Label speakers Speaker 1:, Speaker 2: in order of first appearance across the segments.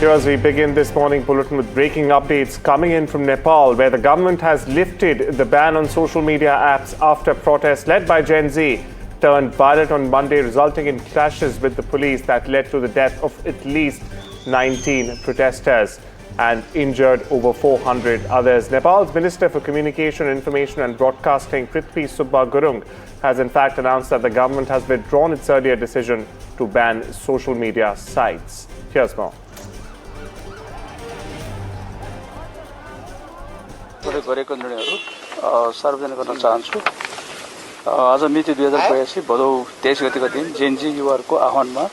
Speaker 1: Here as we begin this morning bulletin with breaking updates coming in from Nepal, where the government has lifted the ban on social media apps after protests led by Gen Z turned violent on Monday, resulting in clashes with the police that led to the death of at least 19 protesters and injured over 400 others. Nepal's Minister for Communication, Information and Broadcasting, Prithvi Subba Gurung, has in fact announced that the government has withdrawn its earlier decision to ban social media sites. Here's more.
Speaker 2: गरेको निर्णयहरू सार्वजनिक गर्न चाहन्छु। आज मिति 2082 भदौ 23 गतेको दिन Gen Z युवाहरूको आह्वानमा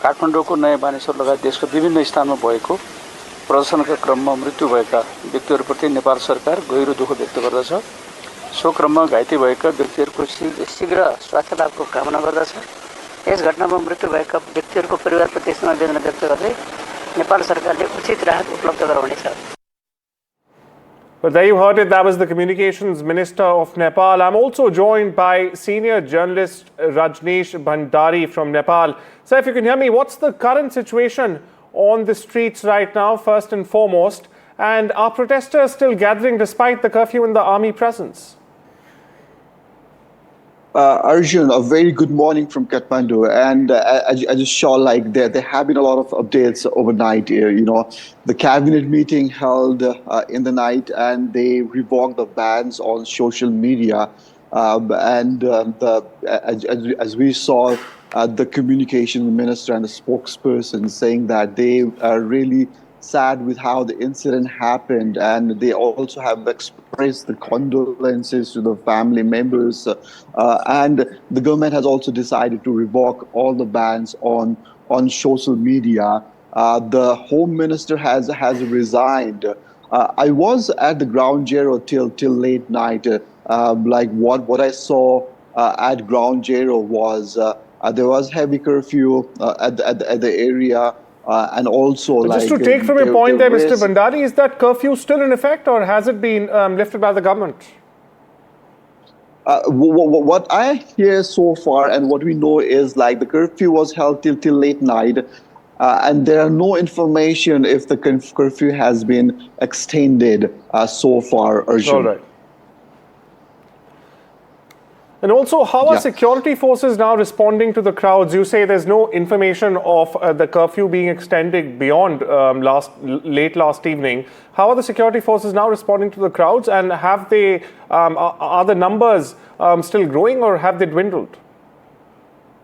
Speaker 2: काठमाडौँको नयाँ बानेश्वर लगायत देशको विभिन्न स्थानमा भएको प्रदर्शनका क्रममा मृत्यु भएका व्यक्तिहरूप्रति नेपाल सरकार गहिरो दुःख व्यक्त गर्दछ। सो क्रममा घाइते भएका व्यक्तिहरूको शीघ्र स्वास्थ्य लाभको कामना गर्दछ। यस घटनामा मृत्यु भएका व्यक्तिहरूको परिवारप्रति समवेदना व्यक्त गर्दै नेपाल सरकारले उचित राहत उपलब्ध गराउनेछ।
Speaker 1: Well, there you heard it. That was the Communications Minister of Nepal. I'm also joined by senior journalist Rajneesh Bhandari from Nepal. Sir, if you can hear me, what's the current situation on the streets right now, first and foremost? And are protesters still gathering despite the curfew and the army presence?
Speaker 3: Arjun, a very good morning from Kathmandu, and I just saw like there have been a lot of updates overnight. The cabinet meeting held in the night, and they revoked the bans on social media, as we saw, the communication minister and the spokesperson saying that they are really sad with how the incident happened, and they also have expressed the condolences to the family members, and the government has also decided to revoke all the bans on social media. The home minister has resigned. I was at the ground zero till late night. Like what I saw at ground zero was there was heavy curfew at the area. And also,
Speaker 1: but just to take from your point there, Mr. Bhandari, is that curfew still in effect, or has it been lifted by the government?
Speaker 3: What I hear so far and what we know is like the curfew was held till late night, and there are no information if the curfew has been extended so far. Arjun.
Speaker 1: All right. And also, how are security forces now responding to the crowds? You say there's no information of the curfew being extended beyond late last evening. How are the security forces now responding to the crowds, and have they are the numbers still growing, or have they dwindled?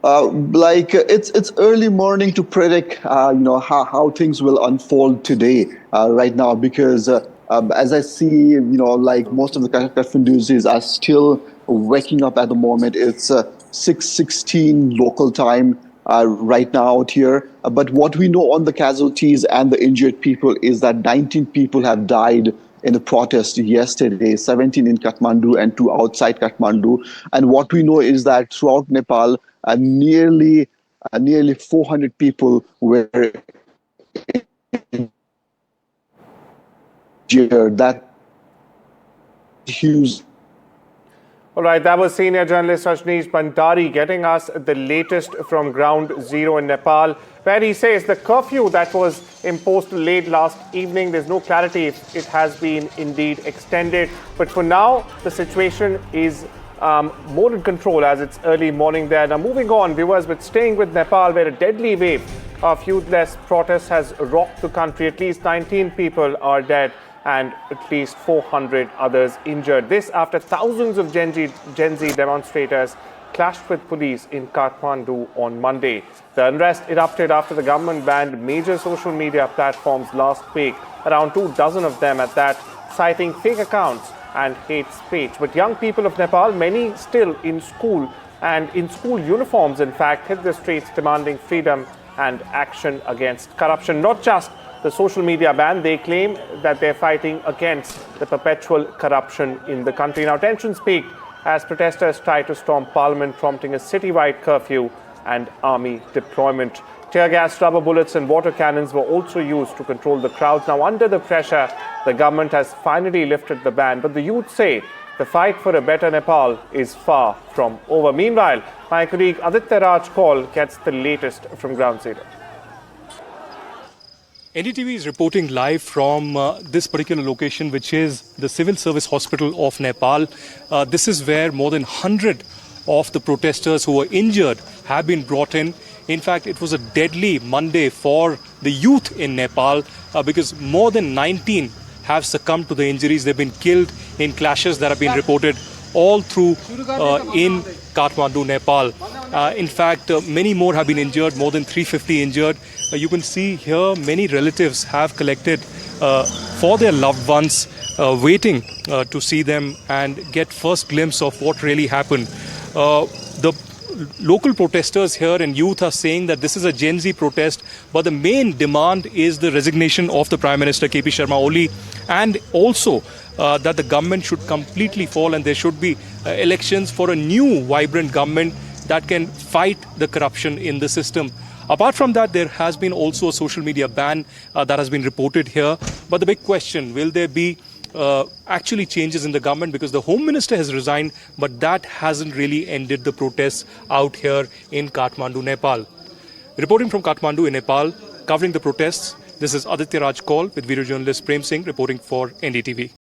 Speaker 3: It's early morning to predict how things will unfold today right now, because as I see, like most of the Kathmandusis are still waking up at the moment. It's 6:16 local time right now out here. But what we know on the casualties and the injured people is that 19 people have died in the protest yesterday, 17 in Kathmandu and 2 outside Kathmandu. And what we know is that throughout Nepal, nearly 400 people were injured. That huge.
Speaker 1: All right, that was senior journalist Rajneesh Bhandari getting us the latest from ground zero in Nepal, where he says the curfew that was imposed late last evening, there's no clarity if it has been indeed extended. But for now, the situation is more in control as it's early morning there. Now moving on, viewers, but staying with Nepal, where a deadly wave of youthless protests has rocked the country. At least 19 people are dead and at least 400 others injured. This after thousands of Gen Z demonstrators clashed with police in Kathmandu on Monday. The unrest erupted after the government banned major social media platforms last week, around 24 of them at that, citing fake accounts and hate speech. But young people of Nepal, many still in school and in school uniforms, in fact, hit the streets demanding freedom and action against corruption. Not just the social media ban, they claim that they're fighting against the perpetual corruption in the country. Now, tensions peaked as protesters tried to storm parliament, prompting a citywide curfew and army deployment. Tear gas, rubber bullets and water cannons were also used to control the crowds. Now, under the pressure, the government has finally lifted the ban, but the youth say the fight for a better Nepal is far from over. Meanwhile, my colleague Aditya Raj Kaul gets the latest from ground zero.
Speaker 4: NDTV is reporting live from this particular location, which is the Civil Service Hospital of Nepal. This is where more than 100 of the protesters who were injured have been brought in. In fact, it was a deadly Monday for the youth in Nepal because more than 19 have succumbed to the injuries. They've been killed in clashes that have been reported all through in Kathmandu, Nepal. In fact, many more have been injured, more than 350 injured. You can see here many relatives have collected for their loved ones, waiting to see them and get first glimpse of what really happened. The local protesters here and youth are saying that this is a Gen Z protest, but the main demand is the resignation of the Prime Minister KP Sharma Oli, and also that the government should completely fall and there should be elections for a new vibrant government that can fight the corruption in the system. Apart from that, there has been also a social media ban that has been reported here. But the big question, will there be actually changes in the government, because the Home Minister has resigned, but that hasn't really ended the protests out here in Kathmandu, Nepal. Reporting from Kathmandu in Nepal, covering the protests, this is Aditya Raj Kaul with video journalist Prem Singh reporting for NDTV.